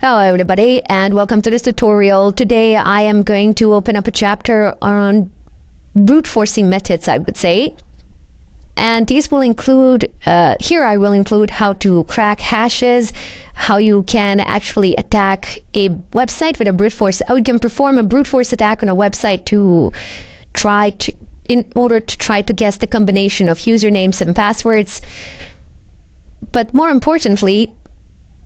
Hello everybody and welcome to this tutorial. Today I am going to open up a chapter on brute forcing methods, I would say. And these will include, here I will include how to crack hashes, how you can actually attack a website with a brute force, how you can perform a brute force attack on a website in order to try to guess the combination of usernames and passwords. But more importantly,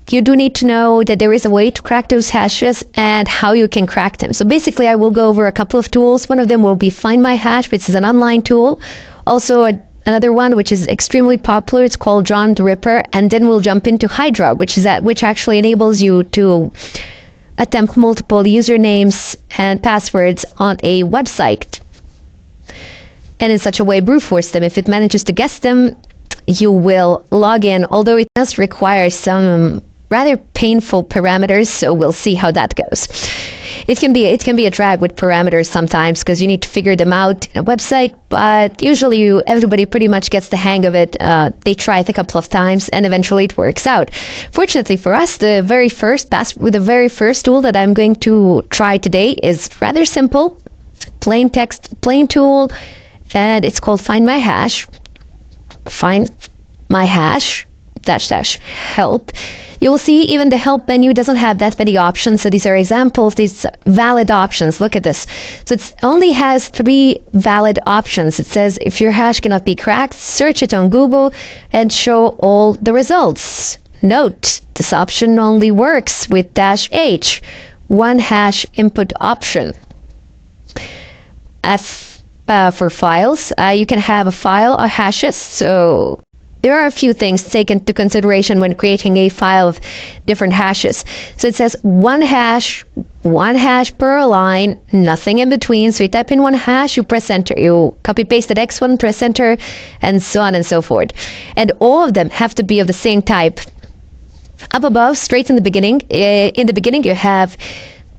you do need to know that there is a way to crack those hashes and how you can crack them. So basically, I will go over a couple of tools. One of them will be Find My Hash, which is an online tool. Also, another one, which is extremely popular, it's called John the Ripper. And then we'll jump into Hydra, which actually enables you to attempt multiple usernames and passwords on a website. And in such a way, brute force them. If it manages to guess them, you will log in, although it does require some rather painful parameters, so we'll see how that goes. It can be a drag with parameters sometimes because you need to figure them out in a website, but usually everybody pretty much gets the hang of it. They try it a couple of times and eventually it works out. Fortunately for us, the very first tool that I'm going to try today is rather simple, plain tool, and it's called Find My Hash. Find My Hash -- help. You will see even the help menu doesn't have that many options. So these are examples, these valid options. Look at this. So it only has 3 valid options. It says if your hash cannot be cracked, search it on Google and show all the results. Note, this option only works with -H, one hash input option. For files, you can have a file or hashes. So there are a few things to take into consideration when creating a file of different hashes. So it says one hash per line, nothing in between. So you type in one hash, you press enter, you copy paste the next one, press enter, and so on and so forth. And all of them have to be of the same type. Up above, straight in the beginning, you have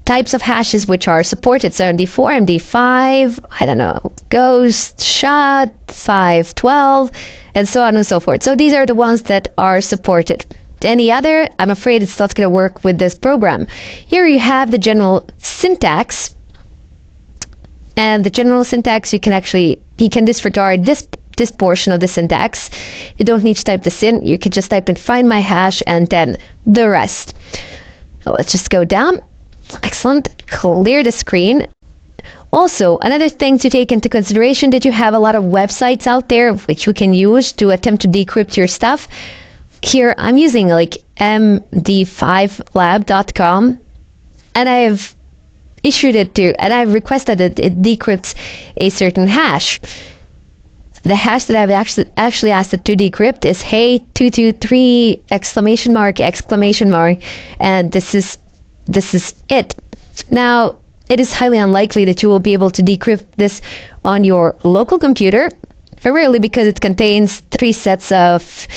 types of hashes which are supported. So MD4, MD5, I don't know, Ghost, SHA, 512, and so on and so forth. So these are the ones that are supported. Any other, I'm afraid it's not going to work with this program. Here you have the general syntax. And the general syntax, you can disregard this portion of the syntax. You don't need to type this in. You can just type in Find My Hash and then the rest. So let's just go down. Excellent. Clear the screen. Also, another thing to take into consideration that you have a lot of websites out there which you can use to attempt to decrypt your stuff. Here I'm using like md5lab.com and I've I've requested that it decrypts a certain hash. The hash that I've actually asked it to decrypt is hey223 ! And this is it. Now, it is highly unlikely that you will be able to decrypt this on your local computer, primarily because it contains 3 sets of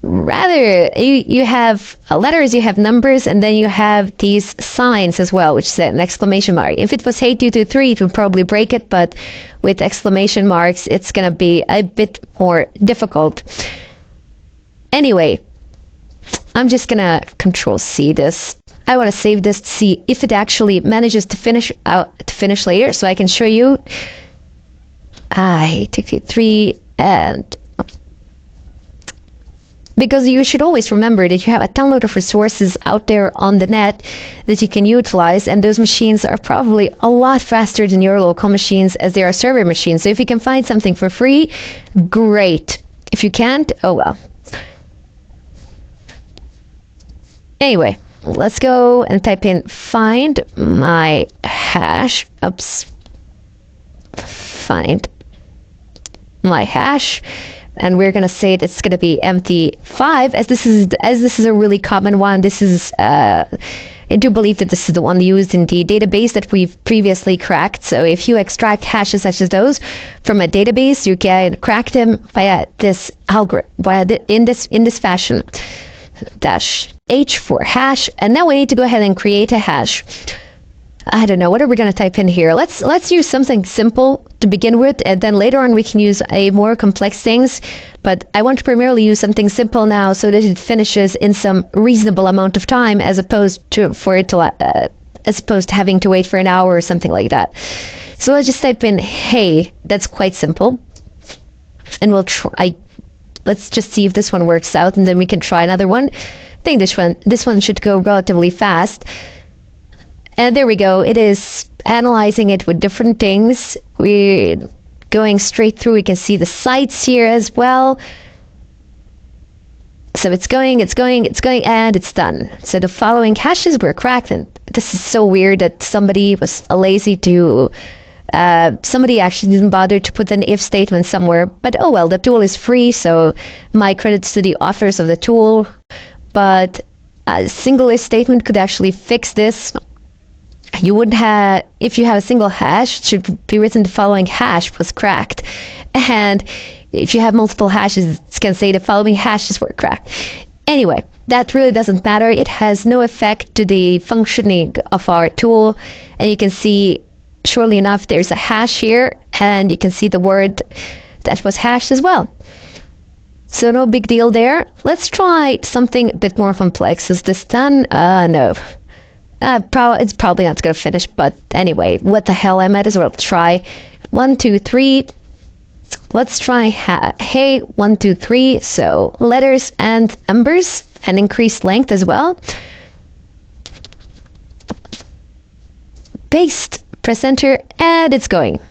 you have letters, you have numbers, and then you have these signs as well, which is an exclamation mark. If it was hey223, it would probably break it, but with exclamation marks, it's going to be a bit more difficult. Anyway, I'm just going to Control-C this. I want to save this to see if it actually manages to finish later, so I can show you. Hey223 and because you should always remember that you have a ton of resources out there on the net that you can utilize, and those machines are probably a lot faster than your local machines as they are server machines. So if you can find something for free, great. If you can't, oh well. Anyway, let's go and type in Find My Hash. Find My Hash. And we're going to say it's going to be MT5 as this is a really common one. This is I do believe that this is the one used in the database that we've previously cracked. So if you extract hashes such as those from a database, you can crack them via this algorithm, in this fashion. -H for hash, and now we need to go ahead and create a hash. I don't know, what are we going to type in here? Let's use something simple to begin with, and then later on we can use a more complex things. But I want to primarily use something simple now so that it finishes in some reasonable amount of time, as opposed to having to wait for an hour or something like that. So let's just type in hey. That's quite simple, and we'll try. Let's just see if this one works out, and then we can try another one. I think this one should go relatively fast. And there we go. It is analyzing it with different things. We're going straight through. We can see the sites here as well. So it's going, and it's done. So the following hashes were cracked. And this is so weird that somebody was lazy to... somebody actually didn't bother to put an if statement somewhere. But oh well, the tool is free, so my credits to the authors of the tool. But a single if statement could actually fix this. You would have, if you have a single hash, it should be written the following hash was cracked. And if you have multiple hashes, it's going to say the following hashes were cracked. Anyway, that really doesn't matter. It has no effect to the functioning of our tool. And you can see, surely enough, there's a hash here, and you can see the word that was hashed as well. So no big deal there. Let's try something a bit more complex. Is this done? No. It's probably not going to finish, but anyway, what the hell, I might as well try. 1, 2, 3. Let's try hey, 1, 2, 3. So letters and numbers, and increased length as well. Paste, press enter, and it's going.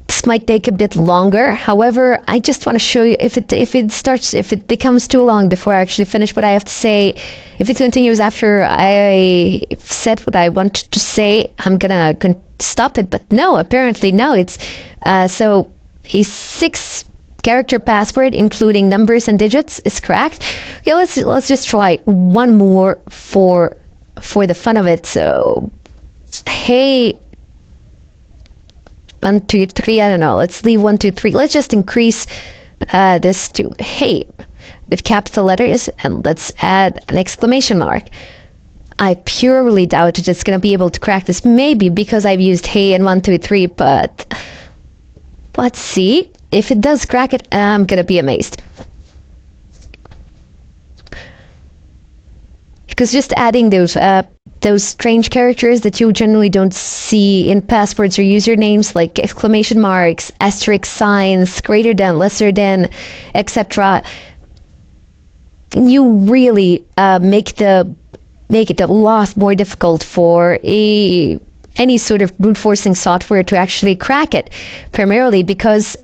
This might take a bit longer. However, I just want to show you if it becomes too long before I actually finish what I have to say. If it continues after I said what I wanted to say, I'm gonna stop it. But no, apparently no. It's so a 6-character password, including numbers and digits, is cracked. Okay, let's just try one more for the fun of it. So, hey. 1, 2, 3, I don't know. Let's leave 1, 2, 3. Let's just increase this to hey with capital letters, and let's add an exclamation mark. I purely doubt that it's going to be able to crack this, maybe because I've used hey and 1, 2, 3, but let's see. If it does crack it, I'm going to be amazed. Because just adding those strange characters that you generally don't see in passwords or usernames, like exclamation marks, asterisk signs, greater than, lesser than, etc. You really make it a lot more difficult for any sort of brute forcing software to actually crack it. Primarily because,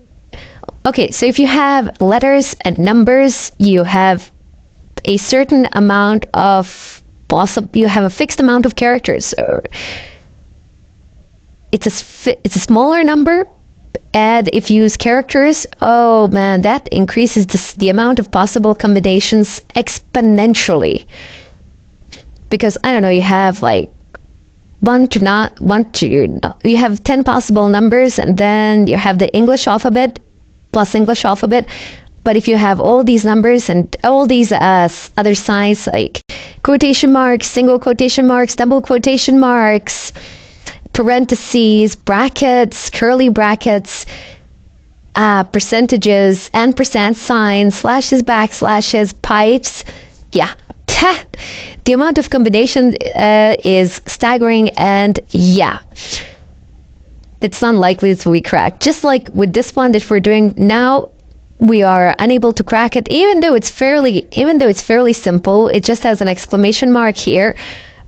okay, so if you have letters and numbers, you have a certain amount of you have a fixed amount of characters. It's a smaller number, and if you use characters, oh man, that increases the amount of possible combinations exponentially. Because I don't know, you have like you have 10 possible numbers, and then you have the English alphabet plus English alphabet. But if you have all these numbers and all these other signs like quotation marks, single quotation marks, double quotation marks, parentheses, brackets, curly brackets, percentages, ampersand signs, slashes, backslashes, pipes, yeah. The amount of combination is staggering, and yeah. It's unlikely to be cracked. Just like with this one that we're doing now, we are unable to crack it, even though it's fairly simple. It just has an exclamation mark here.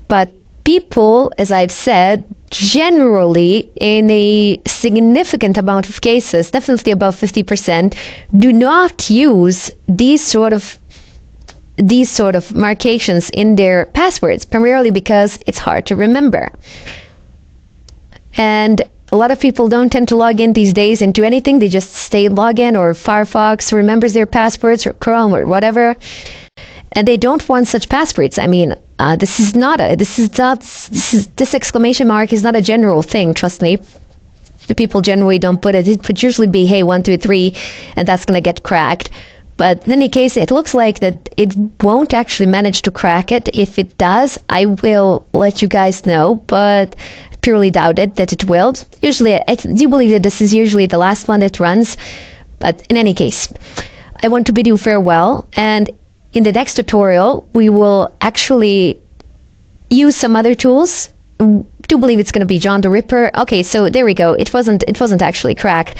But people, as I've said, generally in a significant amount of cases, definitely above 50%, do not use these sort of markations in their passwords, primarily because it's hard to remember. And a lot of people don't tend to log in these days into anything. They just stay log in, or Firefox remembers their passwords, or Chrome, or whatever. And they don't want such passwords. I mean, this exclamation mark is not a general thing, trust me. The people generally don't put it. It would usually be, hey, 1, 2, 3, and that's going to get cracked. But in any case, it looks like that it won't actually manage to crack it. If it does, I will let you guys know, but purely doubt it that it will. Usually, I do believe that this is usually the last one it runs. But in any case, I want to bid you farewell. And in the next tutorial, we will actually use some other tools. I do believe it's going to be John the Ripper. Okay, so there we go. It wasn't actually cracked.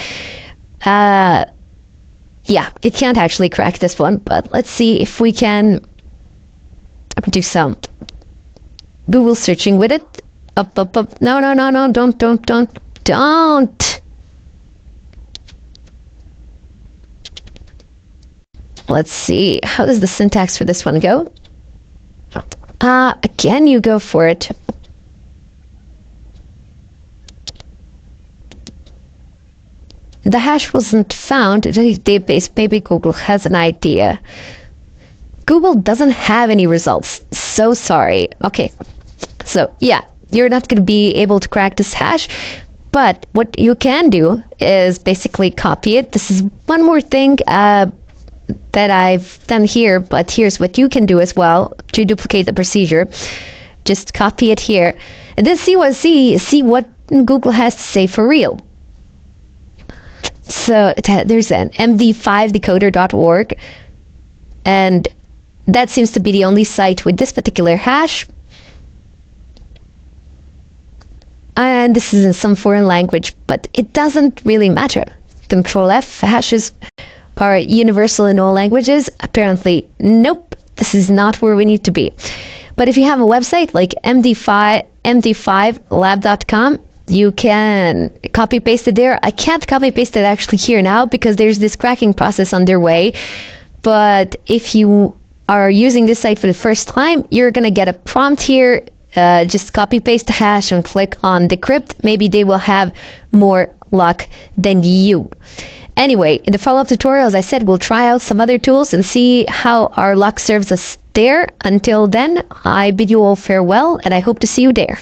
Yeah, it can't actually crack this one, but let's see if we can do some Google searching with it. Up. No, don't. Let's see. How does the syntax for this one go? Again, you go for it. The hash wasn't found in the database. Maybe Google has an idea. Google doesn't have any results. So sorry. Okay. So yeah, you're not going to be able to crack this hash. But what you can do is basically copy it. This is one more thing that I've done here, but here's what you can do as well to duplicate the procedure. Just copy it here, and then see what Google has to say for real. So there's an md5decoder.org, and that seems to be the only site with this particular hash. And this is in some foreign language, but it doesn't really matter. Control F, hashes are universal in all languages. Apparently, nope, this is not where we need to be. But if you have a website like md5lab.com, you can copy paste it there. I can't copy paste it actually here now because there's this cracking process underway. But if you are using this site for the first time, you're going to get a prompt here. Just copy paste the hash and click on decrypt. Maybe they will have more luck than you. Anyway, in the follow-up tutorial, as I said, we'll try out some other tools and see how our luck serves us there. Until then, I bid you all farewell, and I hope to see you there.